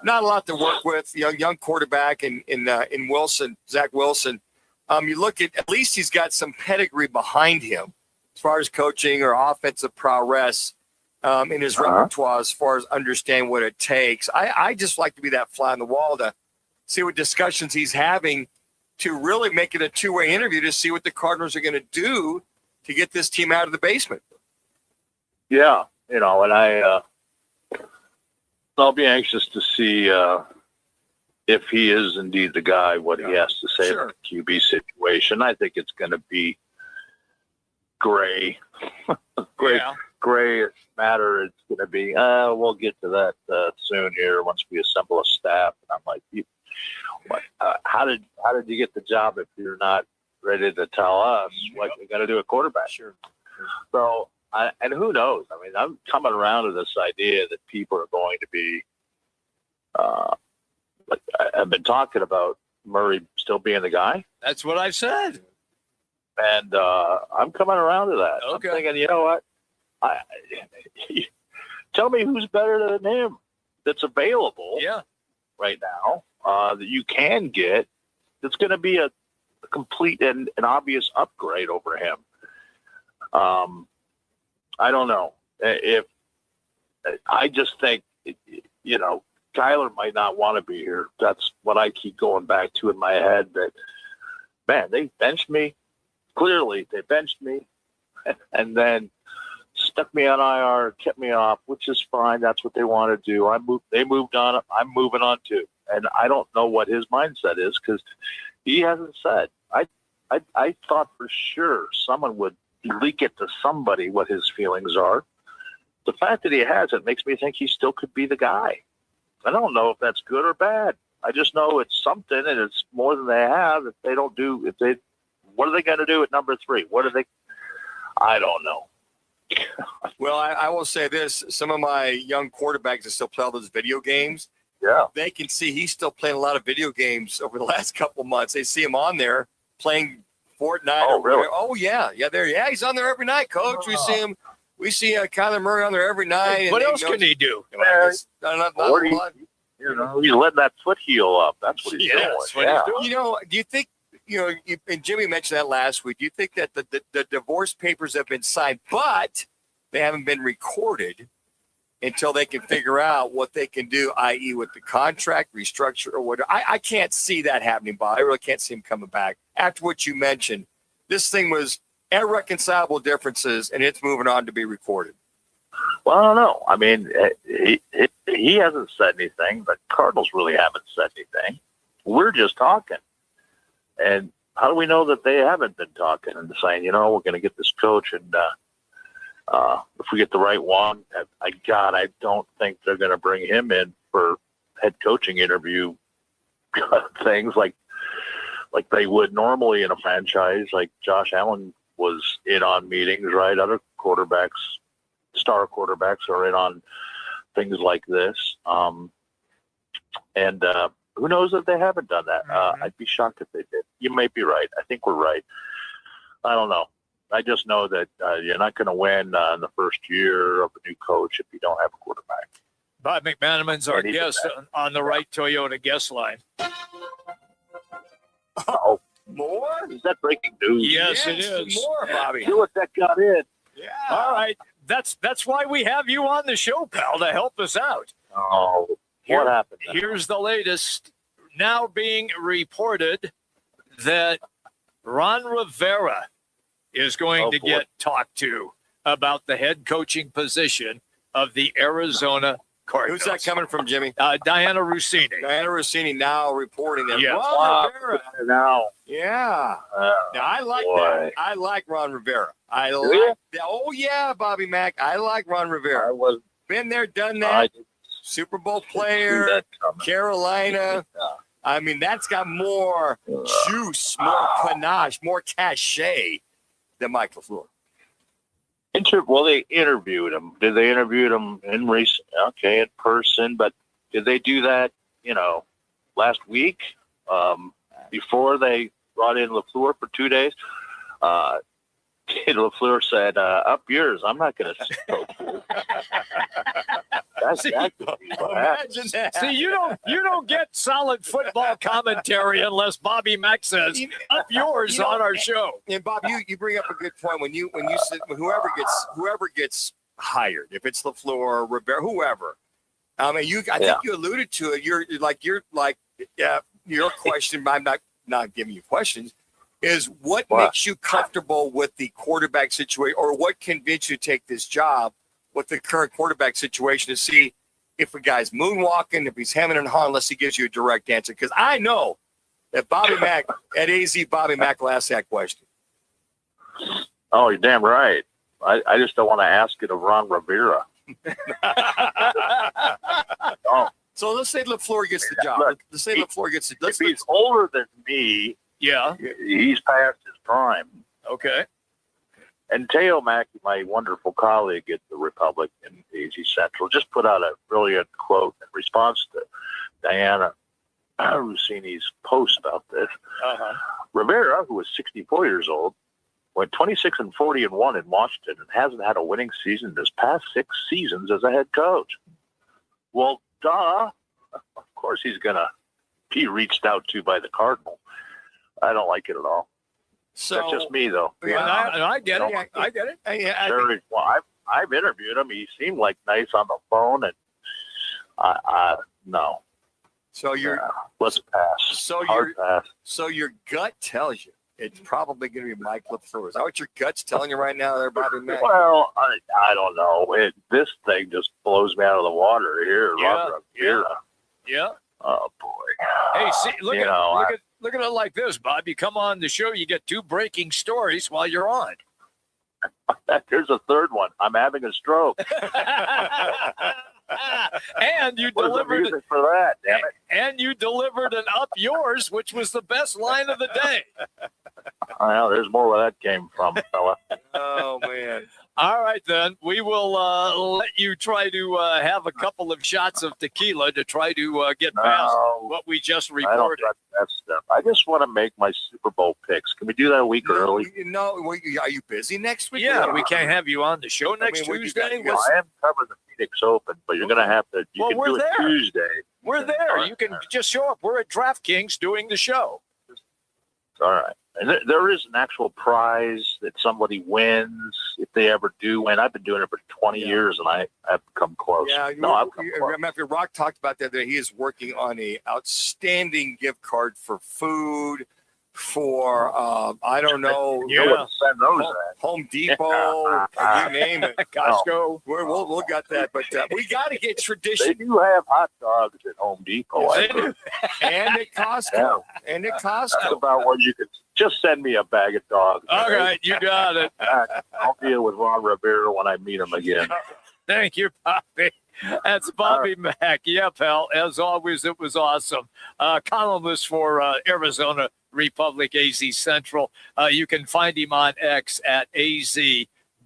Not a lot to work with. Young quarterback in Wilson, Zach Wilson. You look at least he's got some pedigree behind him as far as coaching or offensive prowess in his repertoire as far as understanding what it takes. I just like to be that fly on the wall to see what discussions he's having to really make it a two-way interview to see what the Cardinals are going to do to get this team out of the basement. Yeah, and I'll be anxious to see if he is indeed the guy, what he has to say about the QB situation. I think it's going to be gray. Gray matter. It's going to be, we'll get to that soon here once we assemble a staff. And I'm like, how did you get the job if you're not ready to tell us what you're going to do at quarterback? Sure. So, and who knows? I mean, I'm coming around to this idea that people are going to be, I've been talking about Murray still being the guy. That's what I've said. And I'm coming around to that. Okay. I'm thinking, you know what? Tell me who's better than him that's available right now that you can get that's going to be a complete and an obvious upgrade over him. I don't know. If I just think, Kyler might not want to be here. That's what I keep going back to in my head that, man, they benched me. Clearly, they benched me and then stuck me on IR, kept me off, which is fine. That's what they want to do. They moved on. I'm moving on too. And I don't know what his mindset is because he hasn't said. I thought for sure someone would leak it to somebody what his feelings are. The fact that he hasn't makes me think he still could be the guy. I don't know if that's good or bad. I just know it's something and it's more than they have. What are they going to do at number 3? I don't know. Well, I will say this. Some of my young quarterbacks that still play all those video games, they can see he's still playing a lot of video games over the last couple of months. They see him on there playing Fortnite. Oh, really? Oh, yeah. Yeah, he's on there every night, Coach. We see Kyler Murray on there every night. What else can he do? Not a lot. He's letting that foot heal up. That's what he's doing. That's what he's doing. You know, do you think, and Jimmy mentioned that last week, do you think that the divorce papers have been signed, but they haven't been recorded until they can figure out what they can do, i.e. with the contract, restructure, or whatever? I can't see that happening, Bob. I really can't see him coming back. After what you mentioned, this thing was irreconcilable differences, and it's moving on to be recorded. Well, I don't know. I mean, he hasn't said anything, but Cardinals really haven't said anything. We're just talking. And how do we know that they haven't been talking and saying, we're going to get this coach, and if we get the right one, I don't think they're going to bring him in for head coaching interview things like they would normally in a franchise. Like Josh Allen was in on meetings, right? Other quarterbacks, star quarterbacks, are in on things like this. And who knows if they haven't done that? I'd be shocked if they did. You may be right. I think we're right. I don't know. I just know that you're not going to win in the first year of a new coach if you don't have a quarterback. Bob McManaman's our guest on the right Toyota guest line. Oh, more? Is that breaking news? Yes, it is. More, Bobby. See what that got in. Yeah. All right. That's why we have you on the show, pal, to help us out. Oh, what happened? Here's the latest. Now being reported that Ron Rivera is going to get talked to about the head coaching position of the Arizona Cardinals. Who's that coming from, Jimmy? Diana Rossini. Diana Rossini now reporting that Yes. Ron Rivera. Now. Yeah. Now, I like boy. that. I like Ron Rivera. I like that. Oh, yeah, Bobby Mack. I like Ron Rivera. Been there, done that. Super Bowl player, Carolina. I mean, that's got more juice, more panache, more cachet than Mike LaFleur. Well, they interviewed him. Did they interview him in in person? But did they do that, last week before they brought in LaFleur for 2 days? LaFleur said, up yours. I'm not going to spoke. Imagine that. See, you don't get solid football commentary unless Bobby Mack says up yours on our show. And Bob, you bring up a good point when whoever gets hired, if it's LaFleur or Rivera, whoever. I mean, I think you alluded to it. You're like your question. I'm not giving you questions. Is what makes you comfortable with the quarterback situation, or what convinced you to take this job with the current quarterback situation, to see if a guy's moonwalking, if he's hemming and hawing, unless he gives you a direct answer? Because I know that Bobby Mack at AZ, Bobby Mack will ask that question. Oh, you're damn right. I just don't want to ask it of Ron Rivera. So let's say LaFleur gets the job. Let's say LaFleur gets the job. If he's older than me, he's past his prime. Okay. And Teo Mackey, my wonderful colleague at the Republic in AZ Central, just put out a brilliant quote in response to Diana Rossini's post about this. Rivera, who was 64 years old, went 26-40-1 in Washington and hasn't had a winning season this past 6 seasons as a head coach. Well, duh. Of course he's going to be reached out to by the Cardinals. I don't like it at all. So, that's just me, though. Yeah, I get it. I get it. Well, I've interviewed him. He seemed like nice on the phone, and no. So let's pass. So your gut tells you it's probably going to be Mike LaFleur. Is that what your gut's telling you right now, there, Bobby Mack? Well, I don't know. This thing just blows me out of the water here. Yeah. Oh boy. Hey, see, look at it like this, Bob. You come on the show, you get 2 breaking stories while you're on. Here's a third one. I'm having a stroke. And you delivered for that, damn it. And you delivered an up yours, which was the best line of the day. Well, there's more where that came from, fella. Oh man. All right, then. We will let you try to have a couple of shots of tequila to try to get past what we just I don't reported. got that stuff. I just want to make my Super Bowl picks. Can we do that a week early? No, are you busy next week? Yeah, we can't have you on the show next Tuesday. I am covering the Phoenix Open, but you're going to have to. You can we're do it there. Tuesday. We're there. You can just show up. We're at DraftKings doing the show. All right. And there is an actual prize that somebody wins if they ever do win. I've been doing it for 20 years, and I've come close. Yeah, I've come close. remember Rock talked about that. He is working on a outstanding gift card for food, for I don't know, Send those Home Depot, you name it, Costco. We'll got that, but we got to get tradition. They do have hot dogs at Home Depot. They do. And at Costco. Yeah. And at Costco. That's about what you could. Just send me a bag of dogs. All right, you got it. I'll deal with Ron Rivera when I meet him again. Thank you, Bobby. That's Bobby Mack. Yeah, pal. As always, it was awesome. Columnist for Arizona Republic AZ Central. You can find him on X at AZ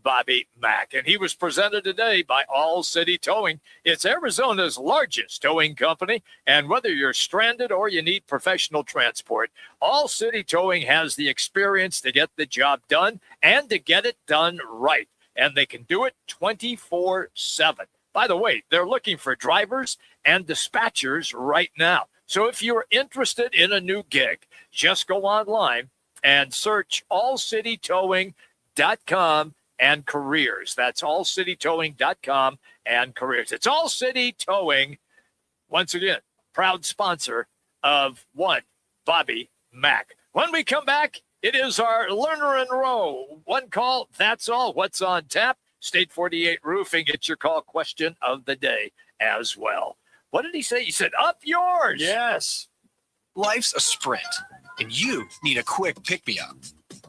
Bobby Mack. And he was presented today by All City Towing. It's Arizona's largest towing company. And whether you're stranded or you need professional transport, All City Towing has the experience to get the job done and to get it done right. And they can do it 24/7. By the way, they're looking for drivers and dispatchers right now. So if you're interested in a new gig, just go online and search allcitytowing.com and careers. That's allcitytowing.com and careers. It's All City Towing, once again, proud sponsor of one Bobby Mack. When we come back, it is our Learner and Row. One call, that's all. What's on tap? State 48 Roofing. It's your call question of the day as well. What did he say? He said, up yours. Yes. Life's a sprint, and you need a quick pick-me-up.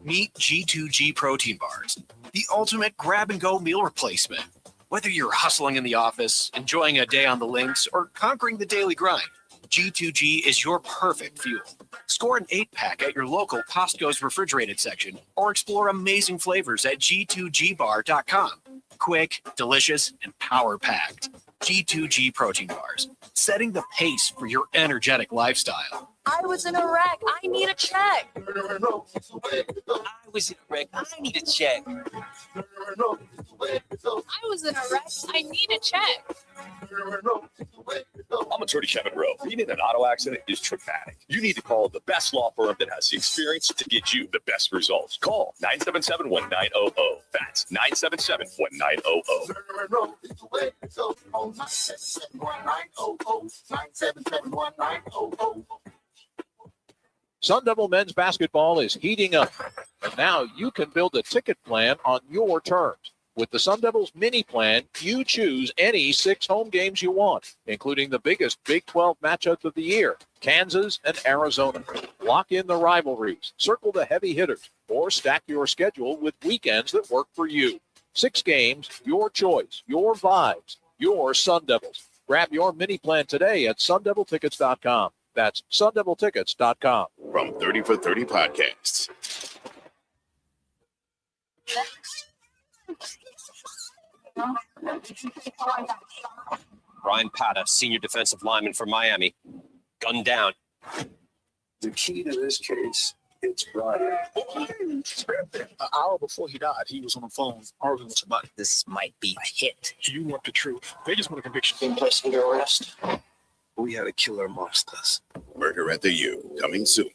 Meet G2G protein bars, the ultimate grab-and-go meal replacement. Whether you're hustling in the office, enjoying a day on the links, or conquering the daily grind, G2G is your perfect fuel. Score an 8-pack at your local Costco's refrigerated section or explore amazing flavors at G2GBar.com. Quick, delicious, and power-packed. G2G protein bars, setting the pace for your energetic lifestyle. I was in a wreck. I need a check. I was in a wreck. I need a check. I was in a wreck. I need a check. I'm attorney Kevin Rowe. Being in an auto accident is traumatic. You need to call the best law firm that has the experience to get you the best results. Call 977-1900. That's 977-1900. Sun Devil men's basketball is heating up, and now you can build a ticket plan on your terms. With the Sun Devils mini plan, you choose any 6 home games you want, including the biggest Big 12 matchups of the year, Kansas and Arizona. Lock in the rivalries, circle the heavy hitters, or stack your schedule with weekends that work for you. 6 games, your choice, your vibes, your Sun Devils. Grab your mini plan today at sundeviltickets.com. That's sundeviltickets.com. From 30 for 30 Podcasts. Brian Pata, senior defensive lineman from Miami, gunned down. The key to this case, it's Brian. An hour before he died, he was on the phone arguing with somebody. This might be a hit. You want the truth. They just want a conviction. Being placed under arrest. We had a killer amongst us. Murder at the U, coming soon.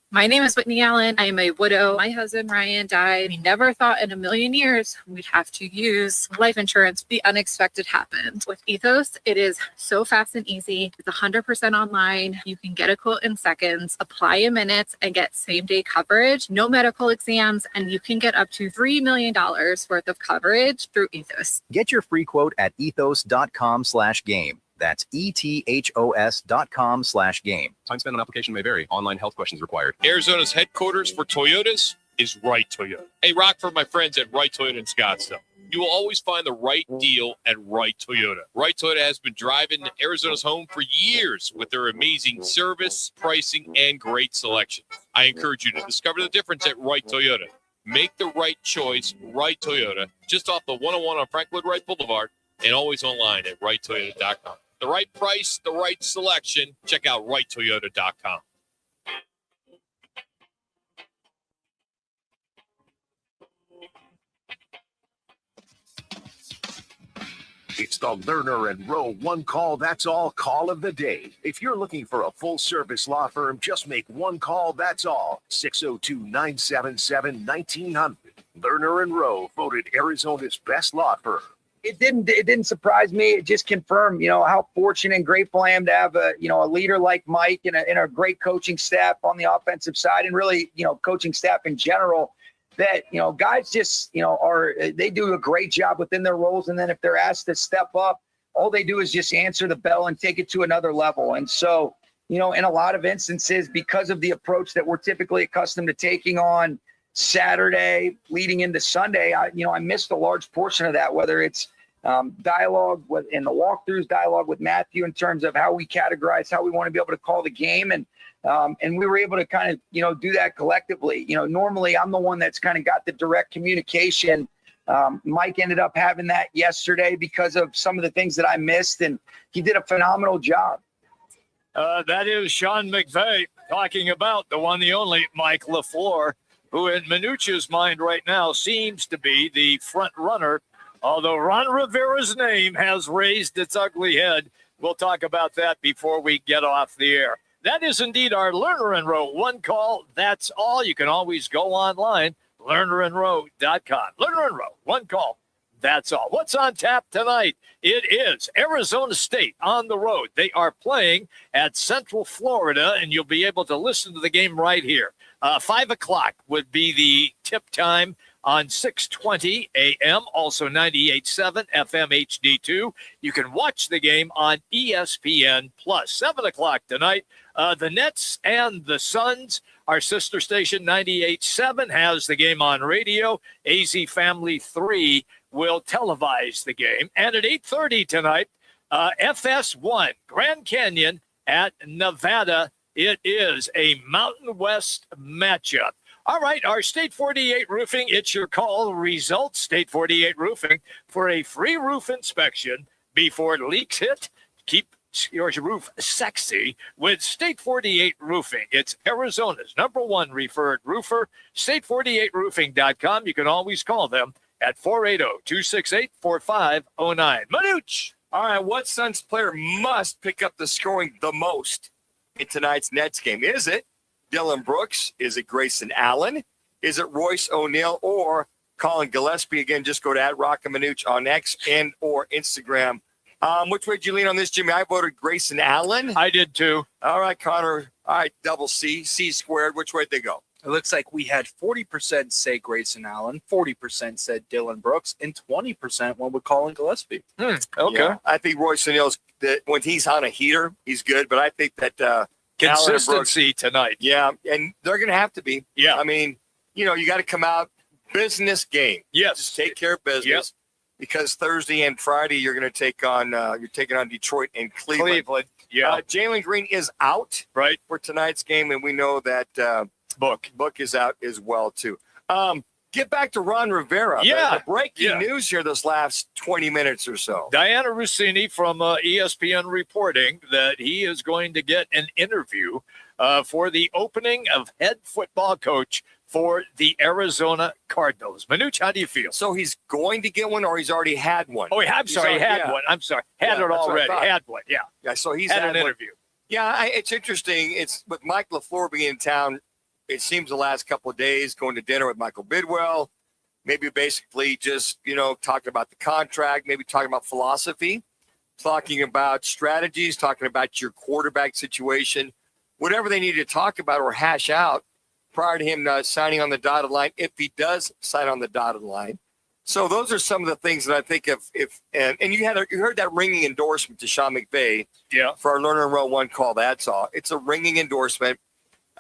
My name is Whitney Allen. I am a widow. My husband, Ryan, died. We never thought in a million years we'd have to use life insurance. The unexpected happened. With Ethos, it is so fast and easy. It's 100% online. You can get a quote in seconds, apply in minutes, and get same-day coverage, no medical exams, and you can get up to $3 million worth of coverage through Ethos. Get your free quote at ethos.com/game. That's ethos.com/game. Time spent on application may vary. Online health questions required. Arizona's headquarters for Toyotas is Right Toyota. Hey, Rock, for my friends at Right Toyota in Scottsdale. You will always find the right deal at Right Toyota. Right Toyota has been driving Arizona's home for years with their amazing service, pricing, and great selection. I encourage you to discover the difference at Right Toyota. Make the right choice, Wright Toyota, just off the 101 on Franklin Wright Boulevard, and always online at WrightToyota.com. The right price, the right selection. Check out WrightToyota.com. It's the Lerner and Rowe one call, that's all call of the day. If you're looking for a full service law firm, just make one call, that's all. 602-977-1900. Lerner and Rowe, voted Arizona's best law firm. It didn't surprise me. It just confirmed, how fortunate and grateful I am to have a leader like Mike and a great coaching staff on the offensive side, and really, coaching staff in general. That, guys just, they do a great job within their roles. And then if they're asked to step up, all they do is just answer the bell and take it to another level. And so, in a lot of instances, because of the approach that we're typically accustomed to taking on Saturday leading into Sunday, I missed a large portion of that, whether it's dialogue in the walkthroughs, dialogue with Matthew in terms of how we categorize, how we want to be able to call the game. And we were able to kind of, do that collectively. Normally I'm the one that's kind of got the direct communication. Mike ended up having that yesterday because of some of the things that I missed, and he did a phenomenal job. That is Sean McVay talking about the one, the only Mike LaFleur, who in Manuch's mind right now seems to be the front runner, although Ron Rivera's name has raised its ugly head. We'll talk about that before we get off the air. That is indeed our Lerner and Rowe one call. That's all. You can always go online, lernerandrowe.com. Lerner and Rowe, one call. That's all. What's on tap tonight? It is Arizona State on the road. They are playing at Central Florida, and you'll be able to listen to the game right here. 5 o'clock would be the tip time on 620 a.m., also 98.7 FM HD2. You can watch the game on ESPN+. 7 o'clock tonight, the Nets and the Suns. Our sister station, 98.7, has the game on radio. AZ Family 3 will televise the game. And at 8:30 tonight, FS1, Grand Canyon at Nevada. It is a Mountain West matchup. All right, our State 48 Roofing, it's your call. Results, State 48 Roofing, for a free roof inspection before leaks hit. Keep your roof sexy with State 48 Roofing. It's Arizona's #1 referred roofer, state48roofing.com. You can always call them at 480-268-4509. Manuch. All right, what Suns player must pick up the scoring the most in tonight's Nets game? Is it Dylan Brooks? Is it Grayson Allen? Is it Royce O'Neal or Colin Gillespie? Again, just go to @Roc and Manuch on X and or Instagram. Which way did you lean on this, Jimmy? I voted Grayson Allen. I did too. All right, Connor. All right, double C squared. Which way did they go? It looks like we had 40% say Grayson Allen, 40% said Dylan Brooks, and 20% went with Colin Gillespie. Okay. Yeah, I think Royce O'Neal's, when he's on a heater, he's good. But I think that consistency tonight. Yeah, and they're going to have to be. Yeah. I mean, you got to come out business game. Yes. Just take care of business. Yep. Because Thursday and Friday you're going to take on Detroit and Cleveland. Yeah. Jalen Green is out for tonight's game, and we know that Book is out as well too. Get back to Ron Rivera. Yeah. The breaking news here this last 20 minutes or so. Diana Rossini from ESPN reporting that he is going to get an interview for the opening of head football coach for the Arizona Cardinals. Manuch, how do you feel? So he's going to get one, or he's already had one? Oh, I'm sorry, he had one. I'm sorry. Had it already. Had one, yeah. Yeah, so he's had an one. interview. Yeah, it's interesting. It's with Mike LaFleur being in town, it seems the last couple of days, going to dinner with Michael Bidwell, maybe basically just, talking about the contract, maybe talking about philosophy, talking about strategies, talking about your quarterback situation, whatever they need to talk about or hash out prior to him signing on the dotted line, if he does sign on the dotted line. So those are some of the things that I think and you heard that ringing endorsement to Sean McVay for our Lerner and Rowe one call. That's all. It's a ringing endorsement.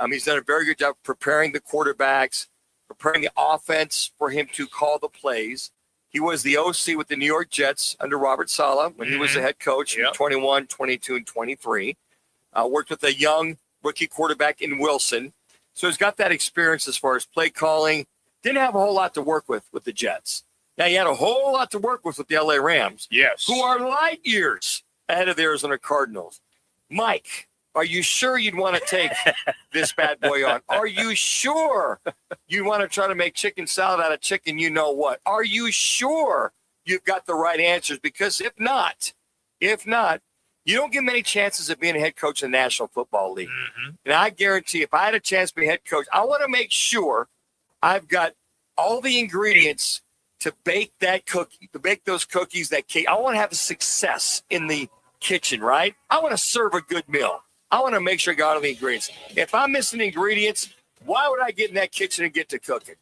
He's done a very good job preparing the quarterbacks, preparing the offense for him to call the plays. He was the OC with the New York Jets under Robert Saleh when he was the head coach in 21, 22, and 23. Worked with a young rookie quarterback in Wilson. So he's got that experience as far as play calling, didn't have a whole lot to work with the Jets. Now, he had a whole lot to work with the LA Rams. Yes. Who are light years ahead of the Arizona Cardinals. Mike, are you sure you'd want to take this bad boy on? Are you sure you want to try to make chicken salad out of chicken you know what? Are you sure you've got the right answers? Because if not, you don't get many chances of being a head coach in the National Football League. And I guarantee if I had a chance to be a head coach, I want to make sure I've got all the ingredients to bake that cookie, to bake those cookies, that cake. I want to have a success in the kitchen, right? I want to serve a good meal. I want to make sure I got all the ingredients. If I'm missing ingredients, why would I get in that kitchen and get to cooking?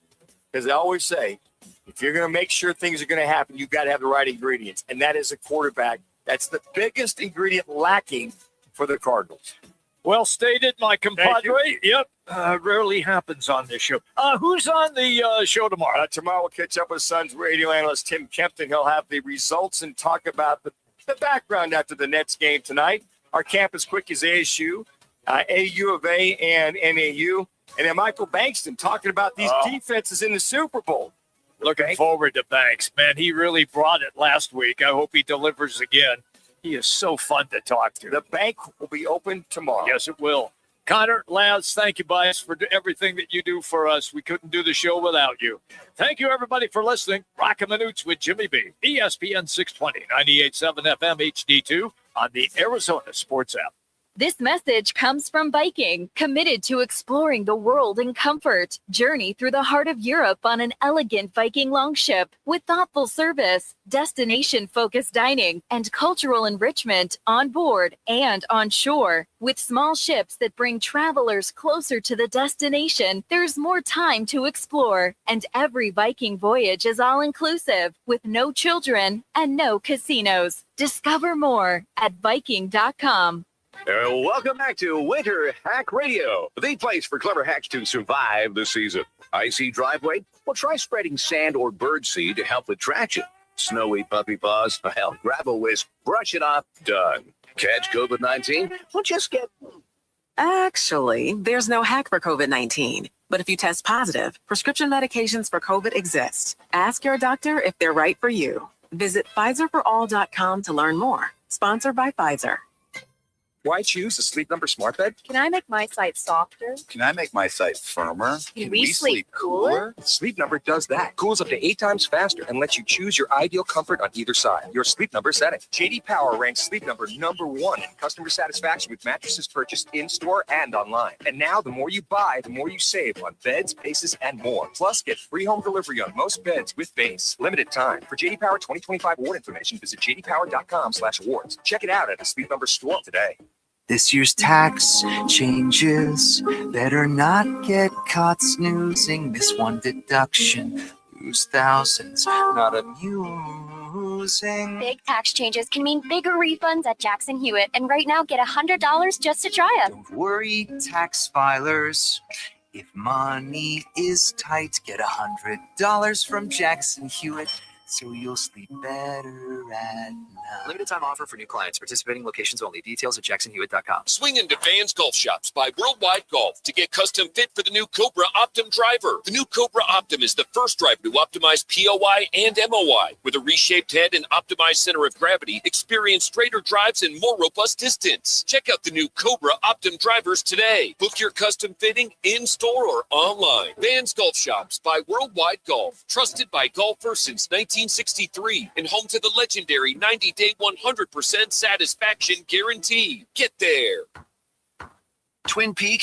Because I always say, if you're going to make sure things are going to happen, you've got to have the right ingredients. And that is a quarterback. That's the biggest ingredient lacking for the Cardinals. Well stated, my compadre. Yep. Rarely happens on this show. Who's on the show tomorrow? Tomorrow we'll catch up with Suns radio analyst Tim Kempton. He'll have the results and talk about the background after the Nets game tonight. Our campus quick is ASU, AU of A, and NAU. And then Michael Bankston talking about these defenses in the Super Bowl. Looking forward to Banks. Man, he really brought it last week. I hope he delivers again. He is so fun to talk to. The bank will be open tomorrow. Yes, it will. Connor, Laz, thank you, guys, for everything that you do for us. We couldn't do the show without you. Thank you, everybody, for listening. Roc and Manuch with Jimmy B. ESPN 620, 98.7 FM HD2 on the Arizona Sports app. This message comes from Viking, committed to exploring the world in comfort. Journey through the heart of Europe on an elegant Viking longship with thoughtful service, destination-focused dining, and cultural enrichment on board and on shore. With small ships that bring travelers closer to the destination, there's more time to explore. And every Viking voyage is all-inclusive, with no children and no casinos. Discover more at Viking.com. Welcome back to Winter Hack Radio, the place for clever hacks to survive the season. Icy driveway? Well, try spreading sand or bird seed to help with traction. Snowy puppy paws? Well, grab a whisk, brush it off, done. Catch COVID-19? Well, just get... Actually, there's no hack for COVID-19. But if you test positive, prescription medications for COVID exist. Ask your doctor if they're right for you. Visit PfizerForAll.com to learn more. Sponsored by Pfizer. Why choose a Sleep Number smart bed? Can I make my site softer? Can I make my site firmer? Can we sleep cooler? Sleep Number does that. Cools up to 8 times faster and lets you choose your ideal comfort on either side. Your Sleep Number setting. JD Power ranks Sleep Number #1 in customer satisfaction with mattresses purchased in-store and online. And now the more you buy, the more you save on beds, bases, and more. Plus, get free home delivery on most beds with base. Limited time. For JD Power 2025 award information, visit jdpower.com/awards. Check it out at a Sleep Number store today. This year's tax changes. Better not get caught snoozing. Miss one deduction. Lose thousands. Not amusing. Big tax changes can mean bigger refunds at Jackson Hewitt. And right now, get $100 just to try it. Don't worry, tax filers. If money is tight, get $100 from Jackson Hewitt. So you'll sleep better at night. Limited time offer for new clients. Participating locations only. Details at jacksonhewitt.com. Swing into Vans Golf Shops by Worldwide Golf to get custom fit for the new Cobra Optim driver. The new Cobra Optim is the first driver to optimize POI and MOI. With a reshaped head and optimized center of gravity, experience straighter drives and more robust distance. Check out the new Cobra Optim drivers today. Book your custom fitting in-store or online. Vans Golf Shops by Worldwide Golf. Trusted by golfers since 1963 and home to the legendary 90-day 100% satisfaction guarantee. Get there. Twin Peaks